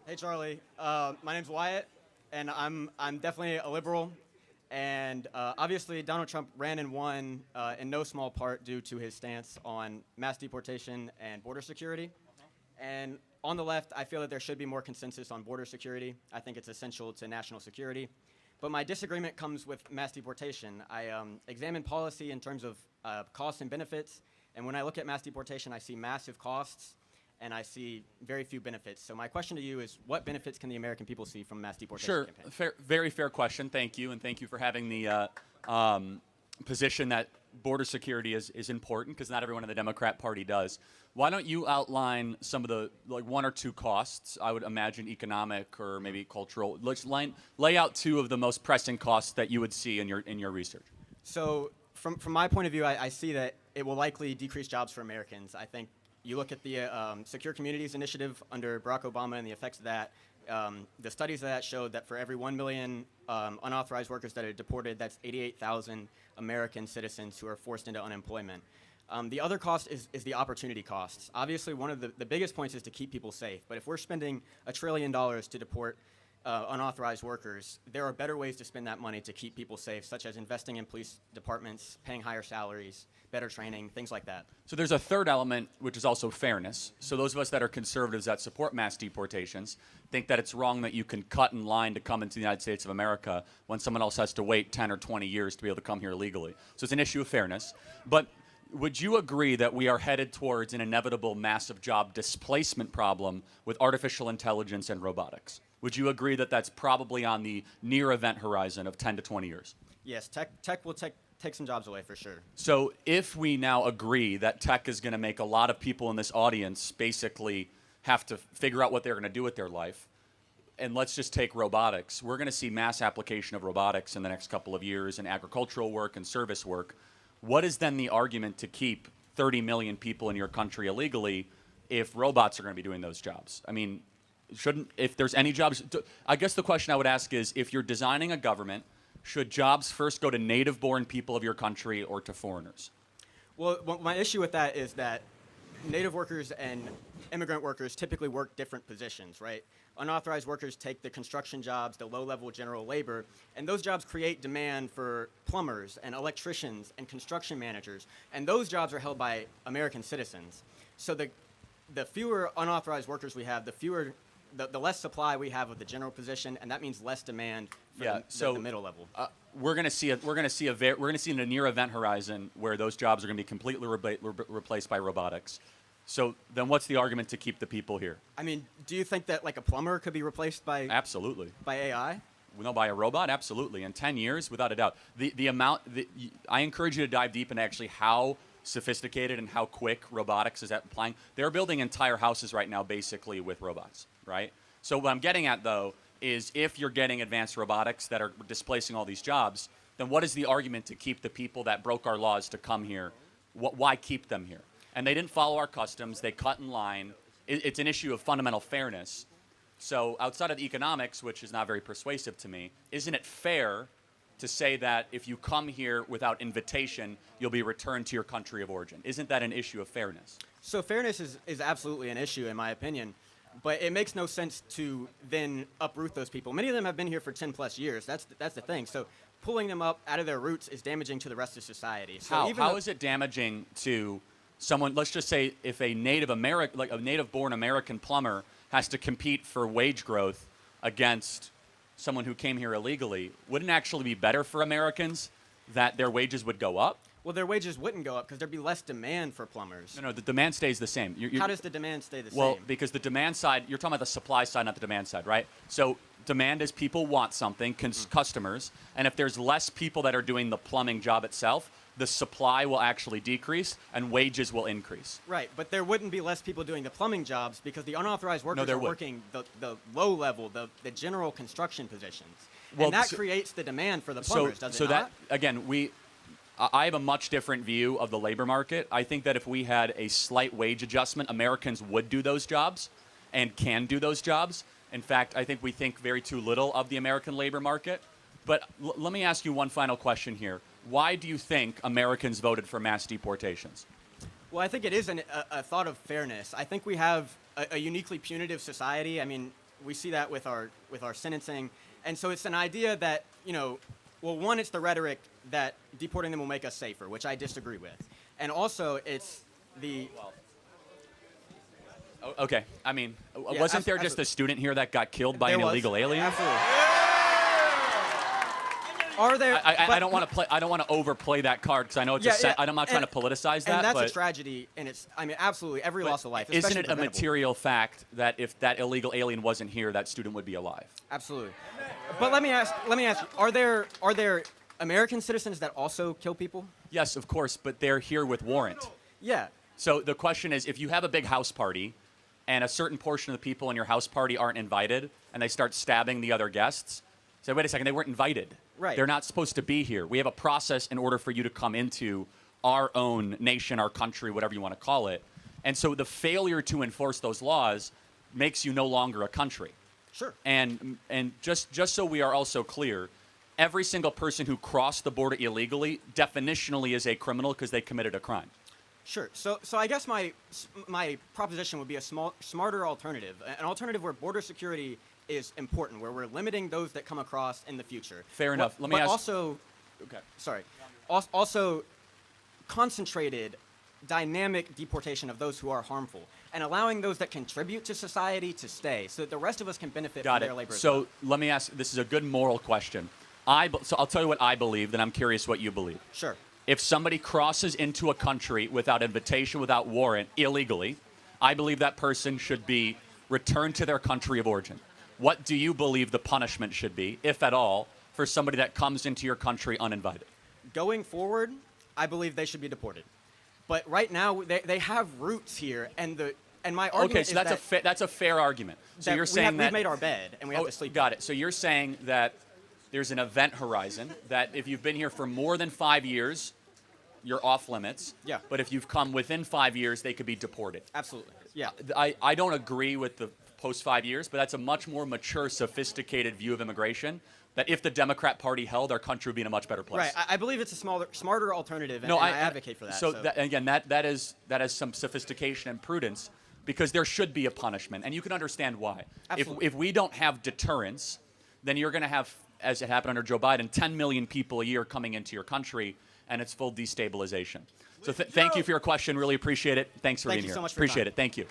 Hey, Charlie. My name's Wyatt, and I'm definitely a liberal. And obviously, Donald Trump ran and won in no small part due to his stance on mass deportation and border security. And on the left, I feel that there should be more consensus on border security. I think it's essential to national security. But my disagreement comes with mass deportation. I examine policy in terms of costs and benefits. And when I look at mass deportation, I see massive costs and I see very few benefits. So my question to you is, what benefits can the American people see from mass deportation campaign? Sure, very fair question. Thank you, and thank you for having the position that border security is important, because not everyone in the Democrat Party does. Why don't you outline some of the one or two costs? I would imagine economic or maybe cultural. Let's lay out two of the most pressing costs that you would see in your research. So from my point of view, I see that it will likely decrease jobs for Americans. I think you look at the Secure Communities Initiative under Barack Obama and the effects of that. The studies of that showed that for every 1 million unauthorized workers that are deported, that's 88,000 American citizens who are forced into unemployment. The other cost is the opportunity costs. Obviously, one of the biggest points is to keep people safe. But if we're spending $1 trillion to deport unauthorized workers, there are better ways to spend that money to keep people safe, such as investing in police departments, paying higher salaries, better training, things like that. So there's a third element, which is also fairness. So those of us that are conservatives that support mass deportations think that it's wrong that you can cut in line to come into the United States of America when someone else has to wait 10 or 20 years to be able to come here legally. So it's an issue of fairness. But would you agree that we are headed towards an inevitable massive job displacement problem with artificial intelligence and robotics? Would you agree that that's probably on the near event horizon of 10 to 20 years? Yes, tech will take some jobs away for sure. So if we now agree that tech is going to make a lot of people in this audience basically have to figure out what they're going to do with their life, and let's just take robotics, we're going to see mass application of robotics in the next couple of years in agricultural work and service work. What is then the argument to keep 30 million people in your country illegally if robots are going to be doing those jobs? I mean, if there's any jobs, I guess the question I would ask is, if you're designing a government, should jobs first go to native-born people of your country or to foreigners? Well, my issue with that is that native workers and immigrant workers typically work different positions, right? Unauthorized workers take the construction jobs, the low-level general labor, and those jobs create demand for plumbers and electricians and construction managers, and those jobs are held by American citizens. So the fewer unauthorized workers we have, the less supply we have of the general position, and that means less demand for the middle level. We're going to see in a near event horizon where those jobs are going to be completely replaced by robotics. So then, what's the argument to keep the people here? I mean, do you think that like a plumber could be replaced by absolutely by AI? No, by a robot, absolutely. In 10 years, without a doubt. I encourage you to dive deep into actually how sophisticated and how quick robotics is at applying. They're building entire houses right now basically with robots, right? So what I'm getting at, though, is if you're getting advanced robotics that are displacing all these jobs, then what is the argument to keep the people that broke our laws to come here? Why keep them here? And they didn't follow our customs. They cut in line. It's an issue of fundamental fairness. So outside of the economics, which is not very persuasive to me, isn't it fair to say that if you come here without invitation, you'll be returned to your country of origin? Isn't that an issue of fairness? So fairness is absolutely an issue, in my opinion. But it makes no sense to then uproot those people. Many of them have been here for 10 plus years. That's the thing. So pulling them up out of their roots is damaging to the rest of society. So how is it damaging to someone? Let's just say if a native-born American plumber has to compete for wage growth against someone who came here illegally, wouldn't it actually be better for Americans that their wages would go up? Well, their wages wouldn't go up because there'd be less demand for plumbers. No, the demand stays the same. How does the demand stay the same? Well, because the demand side, you're talking about the supply side, not the demand side, right? So demand is people want something, customers, and if there's less people that are doing the plumbing job itself, the supply will actually decrease and wages will increase. Right, but there wouldn't be less people doing the plumbing jobs because the unauthorized workers are working the low level, the general construction positions. Well, and that creates the demand for the plumbers, does it not? That, again, I have a much different view of the labor market. I think that if we had a slight wage adjustment, Americans would do those jobs and can do those jobs. In fact, I think we think very too little of the American labor market. But let me ask you one final question here. Why do you think Americans voted for mass deportations? Well, I think it is a thought of fairness. I think we have a uniquely punitive society. I mean, we see that with our sentencing, and so it's an idea that well, one, it's the rhetoric that deporting them will make us safer, which I disagree with, and also it's the Okay, I mean, Yeah, wasn't there just absolutely. a student here that got killed by There an was. illegal alien? Absolutely. Are there? I don't want to play. I don't want to overplay that card because I know it's I'm not trying to politicize that. And that's but a tragedy, and it's. I mean, absolutely every but loss of life. Isn't especially it a preventable. material fact that if that illegal alien wasn't here, that student would be alive? Absolutely. But let me ask. You: Are there American citizens that also kill people? Yes, of course, but they're here with warrant. Yeah. So the question is, if you have a big house party, and a certain portion of the people in your house party aren't invited, and they start stabbing the other guests, say, wait a second, they weren't invited. Right. They're not supposed to be here. We have a process in order for you to come into our own nation, our country, whatever you want to call it. And so the failure to enforce those laws makes you no longer a country. Sure. And just so we are also clear, every single person who crossed the border illegally definitionally is a criminal because they committed a crime. Sure. So I guess my proposition would be a smarter alternative, an alternative where border security is important, where we're limiting those that come across in the future. Fair enough. Let me but ask. Also, Okay. sorry. Also, concentrated, dynamic deportation of those who are harmful, and allowing those that contribute to society to stay, so that the rest of us can benefit Got from their it. labor. as So well. let me ask. This is a good moral question. So I'll tell you what I believe, then I'm curious what you believe. Sure. If somebody crosses into a country without invitation, without warrant, illegally, I believe that person should be returned to their country of origin. What do you believe the punishment should be, if at all, for somebody that comes into your country uninvited? Going forward, I believe they should be deported. But right now, they have roots here, and my argument Okay, is so that that's a fair argument. So that you're saying we've made our bed, and we have to sleep. Got it. So you're saying that there's an event horizon, that if you've been here for more than 5 years, you're off limits. Yeah. But if you've come within 5 years, they could be deported. Absolutely. Yeah. I don't agree with the post 5 years, but that's a much more mature, sophisticated view of immigration. That if the Democrat Party held, our country would be in a much better place. Right. I believe it's a smarter alternative, and, No, I advocate for that. So that is some sophistication and prudence, because there should be a punishment, and you can understand why. Absolutely. If we don't have deterrence, then you're going to have, as it happened under Joe Biden, 10 million people a year coming into your country, and it's full destabilization. So thank you for your question. Really appreciate it. Thanks for being here. Thank you so much for your Appreciate time. it. Thank you.